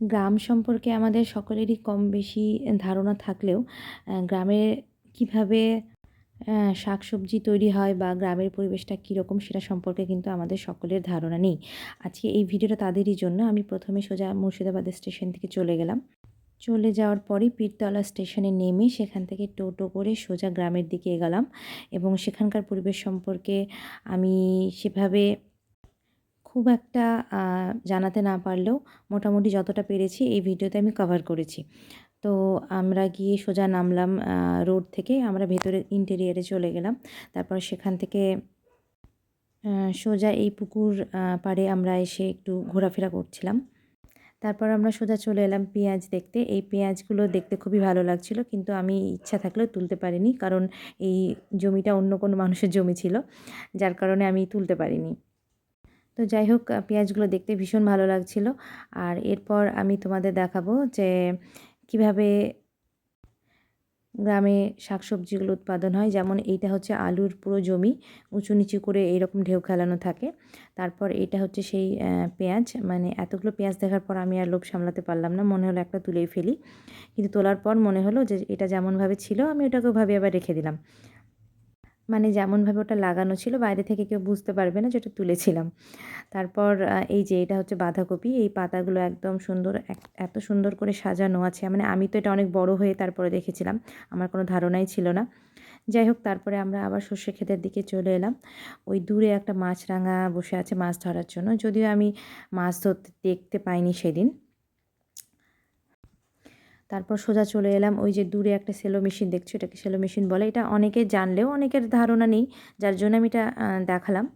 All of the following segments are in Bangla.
গ্রাম সম্পর্কে আমাদের সকলেরই কম বেশি ধারণা থাকলেও গ্রামে কিভাবে শাকসবজি তৈরি হয় বা গ্রামের পরিবেশটা কীরকম সেটা সম্পর্কে কিন্তু আমাদের সকলের ধারণা নেই। আজকে এই ভিডিওটা তাদেরই জন্য। আমি প্রথমে সোজা মুর্শিদাবাদ স্টেশন থেকে চলে গেলাম। চলে যাওয়ার পরেই পীরতলা স্টেশনে নেমে সেখান থেকে টোটো করে সোজা গ্রামের দিকে এগোলাম এবং সেখানকার পরিবেশ সম্পর্কে আমি সেভাবে খুব একটা জানাতে না পারলেও মোটামুটি যতটা পেরেছি এই ভিডিওতে আমি কভার করেছি। তো আমরা গিয়ে সোজা নামলাম রোড থেকে, আমরা ভেতরে ইন্টেরিয়ারে চলে গেলাম। তারপর সেখান থেকে সোজা এই পুকুর পাড়ে আমরা এসে একটু ঘোরাফেরা করছিলাম। তারপর আমরা সোজা চলে এলাম পেঁয়াজ দেখতে। এই পেঁয়াজগুলো দেখতে খুবই ভালো লাগছিল, কিন্তু আমি ইচ্ছা থাকলেও তুলতে পারিনি, কারণ এই জমিটা অন্য কোনো মানুষের জমি ছিল, যার কারণে আমি তুলতে পারিনি। তো যাই হোক, পেঁয়াজগুলো দেখতে ভীষণ ভালো লাগছিল। আর এরপর আমি তোমাদের দেখাবো যে কিভাবে গ্রামে শাকসবজিগুলো উৎপাদন হয়। যেমন এইটা হচ্ছে আলুর পুরো জমি, উঁচু নিচু করে এইরকম ঢেউ খেলানো থাকে। তারপর এটা হচ্ছে সেই পেঁয়াজ, মানে এতগুলো পেঁয়াজ দেখার পর আমি আর লোভ সামলাতে পারলাম না, মনে হলো একটা তুলেই ফেলি। কিন্তু তোলার পর মনে হলো যে এটা যেমনভাবে ছিল আমি ওটাকে ওভাবে আবার রেখে দিলাম। মানে যেমনভাবে ওটা লাগানো ছিল বাইরে থেকে কেউ বুঝতে পারবে না যে ওটা তুলেছিলাম। তারপর এই যে এটা হচ্ছে বাঁধাকপি। এই পাতাগুলো একদম সুন্দর, এত সুন্দর করে সাজানো আছে। মানে আমি তো এটা অনেক বড় হয়ে তারপরে দেখেছিলাম। আমার কোনো ধারণাই ছিল না। যাই হোক, তারপরে আমরা আবার সর্ষে ক্ষেতের দিকে চলে এলাম। ওই দূরে একটা মাছরাঙা বসে আছে মাছ ধরার জন্য। যদিও আমি মাছ ধরতে দেখতে পাইনি সেদিন। তারপর সোজা চলে এলাম ওই যে দূরে একটা সেলো মেশিন দেখছো, এটাকে সেলো মেশিন বলে। এটা অনেকে জানলেও অনেকের ধারণা নেই, যার জন্য আমি এটা দেখালাম।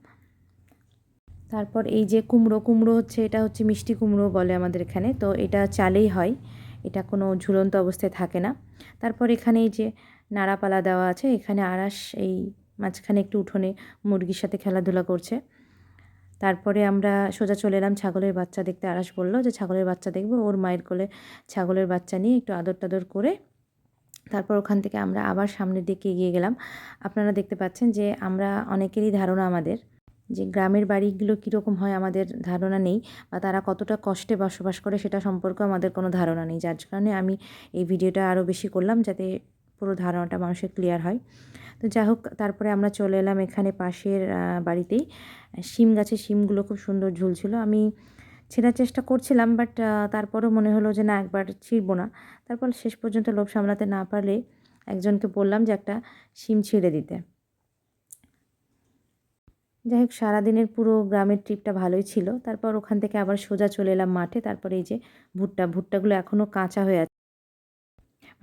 তারপর এই যে কুমড়ো, কুমড়ো হচ্ছে, এটা হচ্ছে মিষ্টি কুমড়ো বলে আমাদের এখানে। তো এটা চালেই হয়, এটা কোনো ঝুলন্ত অবস্থায় থাকে না। তারপর এখানে এই যে নাড়াপালা দেওয়া আছে, এখানে আরাস এই মাঝখানে একটু উঠোনে মুরগির সাথে খেলাধুলা করছে। তারপরে আমরা সোজা চলে এলাম ছাগলের বাচ্চা দেখতে। আরাস বলল যে ছাগলের বাচ্চা দেখব, ওর মায়ের কোলে ছাগলের বাচ্চা নিয়ে একটু আদর টাদর করে তারপর ওখান থেকে আমরা আবার সামনের দিকে এগিয়ে গেলাম। আপনারা দেখতে পাচ্ছেন যে আমরা অনেকেরই ধারণা আমাদের যে গ্রামের বাড়িগুলো কীরকম হয় আমাদের ধারণা নেই, বা তারা কতটা কষ্টে বসবাস করে সেটা সম্পর্কেও আমাদের কোনো ধারণা নেই। যার কারণে আমি এই ভিডিওটা আরও বেশি করলাম, যাতে পুরো ধারণাটা মানুষের ক্লিয়ার হয়। তো যাই হোক, তারপরে আমরা চলে এলাম এখানে পাশের বাড়িতেই। শিম গাছে শিমগুলো খুব সুন্দর ঝুলছিল। আমি ছেঁড়ার চেষ্টা করছিলাম, বাট তারপরেও মনে হলো যে না, একবার ছিঁড়বো না। তারপর শেষ পর্যন্ত লোভ সামলাতে না পারলে একজনকে বললাম যে একটা শিম ছিঁড়ে দিতে। যাই হোক, সারাদিনের পুরো গ্রামের ট্রিপটা ভালোই ছিল। তারপর ওখান থেকে আবার সোজা চলে এলাম মাঠে। তারপরে এই যে ভুট্টাগুলো এখনও কাঁচা হয়ে আছে।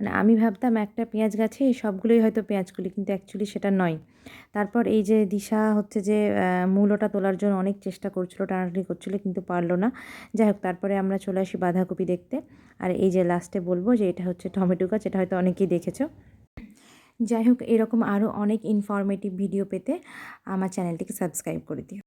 মানে আমি ভাবতাম একটা পেঁয়াজ গাছে সবগুলোই হয়তো পেঁয়াজকলি, কিন্তু অ্যাকচুয়ালি সেটা নয়। তারপর এই যে দিশা হচ্ছে যে মূলোটা তোলার জন্য অনেক চেষ্টা করছিল, টানাটানি করছিল, কিন্তু পারল না। যাই হোক, তারপরে আমরা চলে আসি বাঁধাকপি দেখতে। আর এই যে লাস্টে বলবো যে এটা হচ্ছে টমেটো গাছ, এটা হয়তো অনেকেই দেখেছো। যাই হোক, এরকম আরও অনেক ইনফরমেটিভ ভিডিও পেতে আমার চ্যানেলটিকে সাবস্ক্রাইব করে দিও।